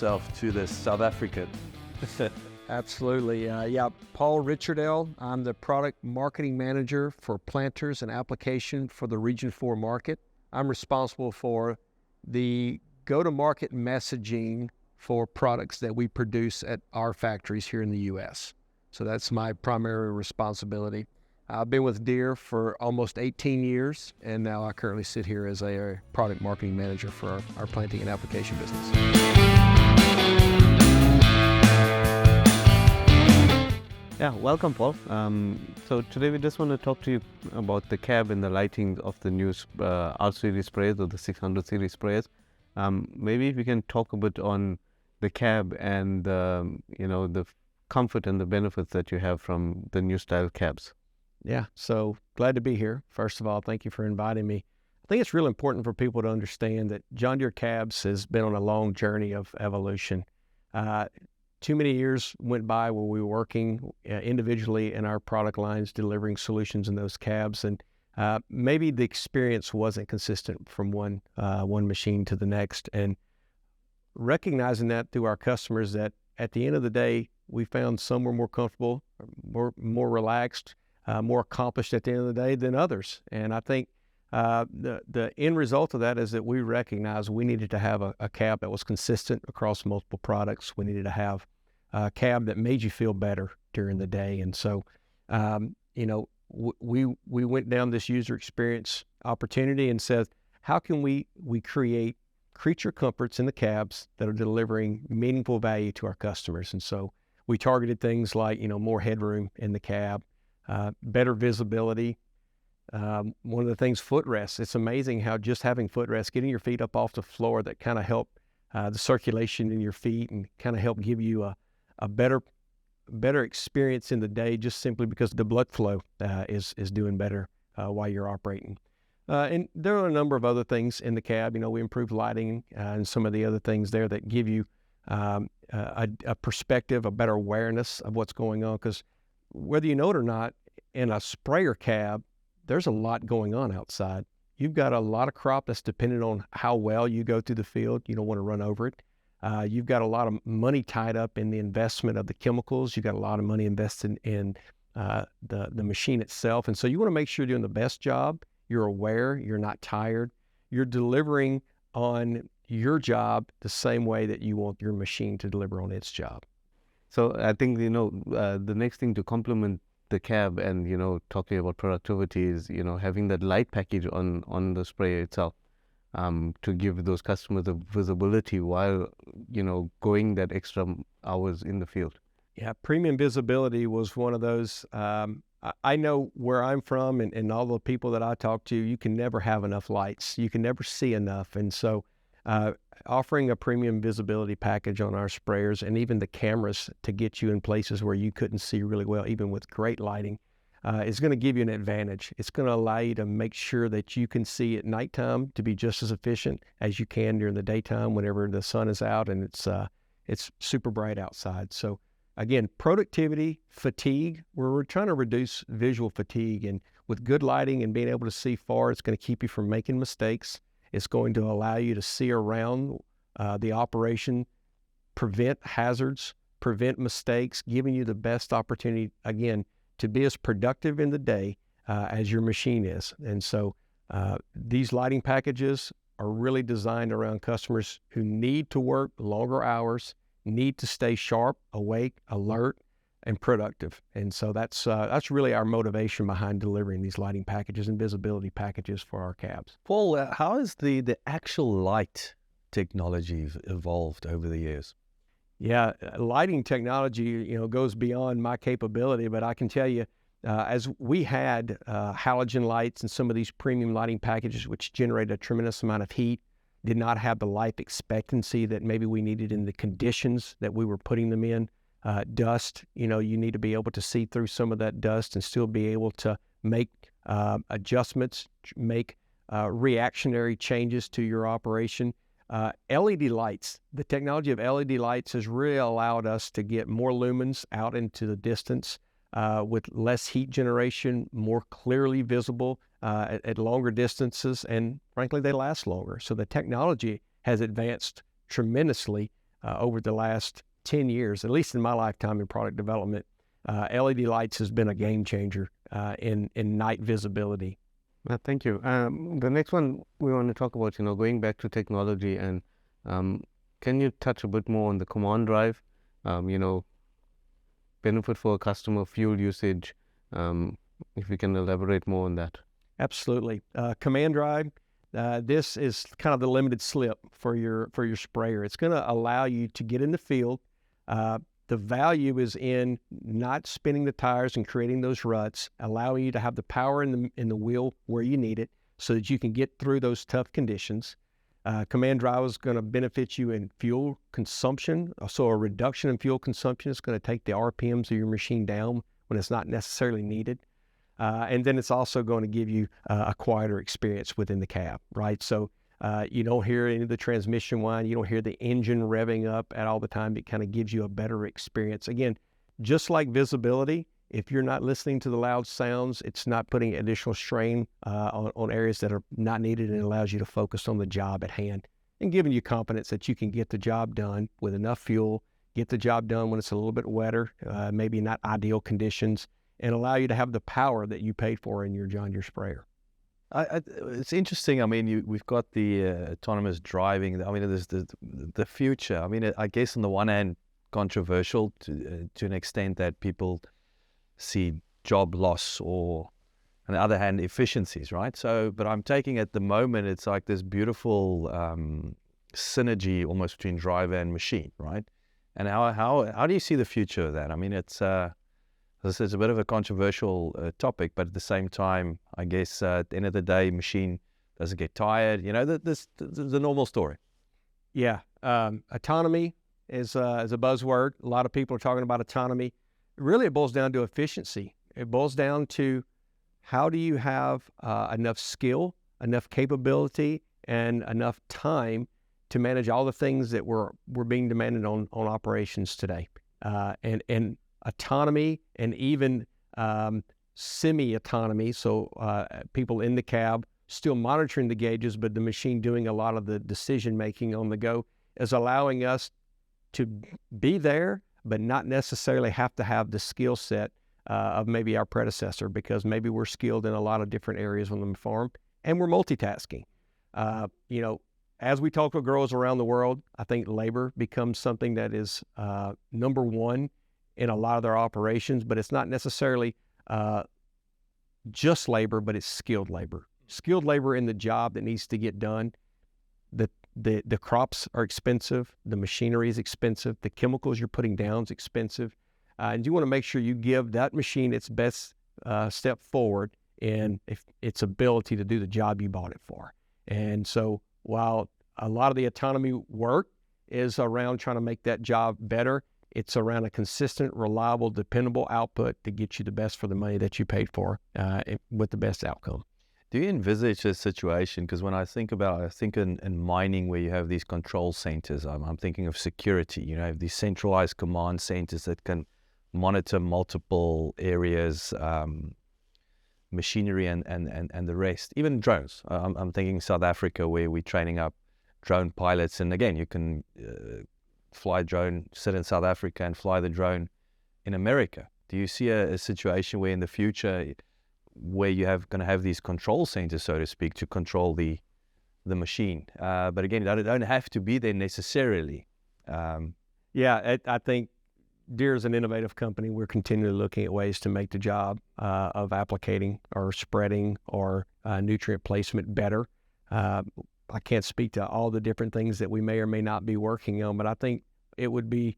yourself to this South African? Absolutely. Paul Richardel. I'm the product marketing manager for planters and application for the Region 4 market. I'm responsible for the go-to-market messaging for products that we produce at our factories here in the U.S. So that's my primary responsibility. I've been with Deere for almost 18 years, and now I currently sit here as a product marketing manager for our planting and application business. Yeah, welcome, Paul. So today we just want to talk to you about the cab and the lighting of the new R series sprayers or the 600 series sprayers. Maybe if we can talk a bit on the cab and the comfort and the benefits that you have from the new style cabs. Yeah, so glad to be here. First of all, thank you for inviting me. I think it's really important for people to understand that John Deere cabs has been on a long journey of evolution. Too many years went by where we were working individually in our product lines, delivering solutions in those cabs, and maybe the experience wasn't consistent from one machine to the next. And recognizing that through our customers, that at the end of the day, we found some were more comfortable, more relaxed, more accomplished at the end of the day than others. And I think the end result of that is that we recognized we needed to have a cab that was consistent across multiple products. We needed to have a cab that made you feel better during the day. And so, we went down this user experience opportunity and said, how can we create creature comforts in the cabs that are delivering meaningful value to our customers? And so we targeted things like, more headroom in the cab, better visibility. One of the things, footrests. It's amazing how just having footrests, getting your feet up off the floor, that kind of help the circulation in your feet and kind of help give you a better experience in the day, just simply because the blood flow is doing better while you're operating. And there are a number of other things in the cab. We improved lighting and some of the other things there that give you a perspective, a better awareness of what's going on. Because whether you know it or not, in a sprayer cab, there's a lot going on outside. You've got a lot of crop that's dependent on how well you go through the field. You don't want to run over it. You've got a lot of money tied up in the investment of the chemicals. You've got a lot of money invested in the machine itself. And so you want to make sure you're doing the best job. You're aware, you're not tired. You're delivering on your job the same way that you want your machine to deliver on its job. So I think, the next thing to complement the cab and, talking about productivity is, having that light package on the sprayer itself to give those customers the visibility while, going that extra hours in the field. Yeah, premium visibility was one of those. I know where I'm from and all the people that I talk to, you can never have enough lights. You can never see enough. And so offering a premium visibility package on our sprayers and even the cameras to get you in places where you couldn't see really well, even with great lighting, is going to give you an advantage. It's going to allow you to make sure that you can see at nighttime to be just as efficient as you can during the daytime whenever the sun is out and it's super bright outside. So again, productivity, fatigue, we're trying to reduce visual fatigue, and with good lighting and being able to see far, it's going to keep you from making mistakes. It's going to allow you to see around the operation, prevent hazards, prevent mistakes, giving you the best opportunity, again, to be as productive in the day as your machine is. And so these lighting packages are really designed around customers who need to work longer hours, need to stay sharp, awake, alert, and productive. And so that's really our motivation behind delivering these lighting packages and visibility packages for our cabs. Paul, how has the actual light technology evolved over the years? Yeah, lighting technology, goes beyond my capability, but I can tell you, as we had halogen lights and some of these premium lighting packages, which generated a tremendous amount of heat, did not have the life expectancy that maybe we needed in the conditions that we were putting them in. Dust, you need to be able to see through some of that dust and still be able to make adjustments, make reactionary changes to your operation. LED lights, the technology of LED lights has really allowed us to get more lumens out into the distance with less heat generation, more clearly visible at longer distances, and frankly, they last longer. So the technology has advanced tremendously over the last 10 years, at least in my lifetime in product development. LED lights has been a game changer in night visibility. Thank you. The next one we want to talk about, going back to technology, and can you touch a bit more on the command drive, benefit for a customer, fuel usage, if we can elaborate more on that. Absolutely. Command drive, this is kind of the limited slip for your sprayer. It's going to allow you to get in the field. The value is in not spinning the tires and creating those ruts, allowing you to have the power in the wheel where you need it so that you can get through those tough conditions. Command drive is going to benefit you in fuel consumption. So a reduction in fuel consumption is going to take the RPMs of your machine down when it's not necessarily needed. And then it's also going to give you a quieter experience within the cab, right? So you don't hear any of the transmission whine. You don't hear the engine revving up at all the time. It kind of gives you a better experience. Again, just like visibility, if you're not listening to the loud sounds, it's not putting additional strain on areas that are not needed, and it allows you to focus on the job at hand and giving you confidence that you can get the job done with enough fuel, get the job done when it's a little bit wetter, maybe not ideal conditions, and allow you to have the power that you paid for in your John Deere sprayer. It's interesting. I mean, we've got the autonomous driving. I mean, there's the future. I mean, I guess on the one hand, controversial to an extent that people see job loss, or on the other hand, efficiencies, right? So, but I'm taking at the moment, it's like this beautiful synergy almost between driver and machine, right? And how do you see the future of that? I mean, it's a bit of a controversial topic, but at the same time, I guess at the end of the day, machine doesn't get tired. The normal story. Yeah, autonomy is a buzzword. A lot of people are talking about autonomy. Really, it boils down to efficiency. It boils down to how do you have enough skill, enough capability, and enough time to manage all the things that we're being demanded on operations today. And autonomy and even semi-autonomy, so people in the cab still monitoring the gauges, but the machine doing a lot of the decision-making on the go, is allowing us to be there, but not necessarily have to have the skill set of maybe our predecessor, because maybe we're skilled in a lot of different areas on the farm, and we're multitasking. As we talk with growers around the world, I think labor becomes something that is number one in a lot of their operations, but it's not necessarily just labor, but it's skilled labor. Skilled labor in the job that needs to get done. The crops are expensive, the machinery is expensive, the chemicals you're putting down is expensive, and you want to make sure you give that machine its best step forward in its ability to do the job you bought it for. And so while a lot of the autonomy work is around trying to make that job better, it's around a consistent, reliable, dependable output to get you the best for the money that you paid for with the best outcome. Do you envisage a situation, because when I think in mining where you have these control centers, I'm thinking of security, you have these centralized command centers that can monitor multiple areas, machinery and the rest, even drones. I'm thinking South Africa, where we're training up drone pilots, and again, you can fly a drone, sit in South Africa and fly the drone in America. Do you see a situation where in the future where you going to have these control centers, so to speak, to control the machine? But again, they don't have to be there necessarily. I think Deere is an innovative company. We're continually looking at ways to make the job of applicating or spreading or nutrient placement better. I can't speak to all the different things that we may or may not be working on, but I think it would be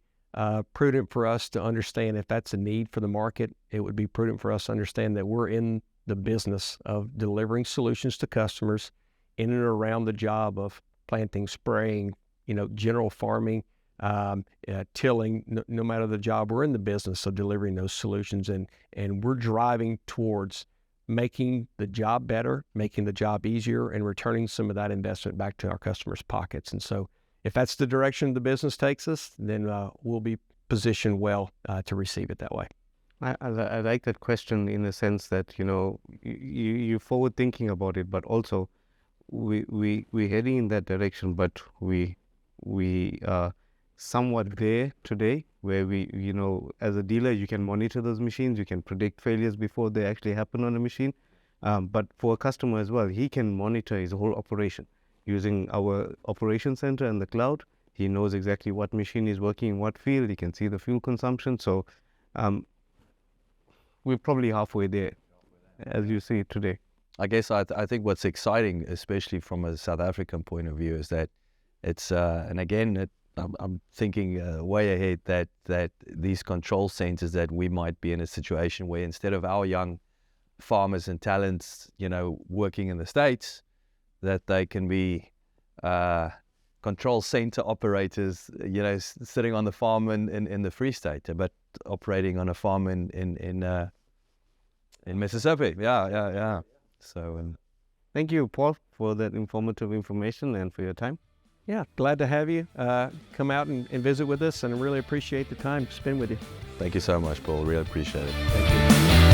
prudent for us to understand if that's a need for the market. It would be prudent for us to understand that we're in the business of delivering solutions to customers in and around the job of planting, spraying, general farming, tilling. No matter the job, we're in the business of delivering those solutions, and we're driving towards making the job better, making the job easier, and returning some of that investment back to our customers' pockets. And so if that's the direction the business takes us, then we'll be positioned well to receive it that way. I like that question in the sense that, you're forward thinking about it, but also we're heading in that direction, but we somewhat there today, where we, as a dealer, you can monitor those machines, you can predict failures before they actually happen on a machine. But for a customer as well, he can monitor his whole operation using our operation center and the cloud. He knows exactly what machine is working in what field. He can see the fuel consumption. So we're probably halfway there, as you see today. I guess I think what's exciting, especially from a South African point of view, is that it's and again I'm thinking way ahead that these control centers, that we might be in a situation where instead of our young farmers and talents, working in the States, that they can be control center operators, sitting on the farm in the Free State, but operating on a farm in Mississippi. Yeah. So thank you, Paul, for that informative information and for your time. Yeah, glad to have you come out and visit with us, and I really appreciate the time to spend with you. thank you so much, Paul. Really appreciate it. Thank you.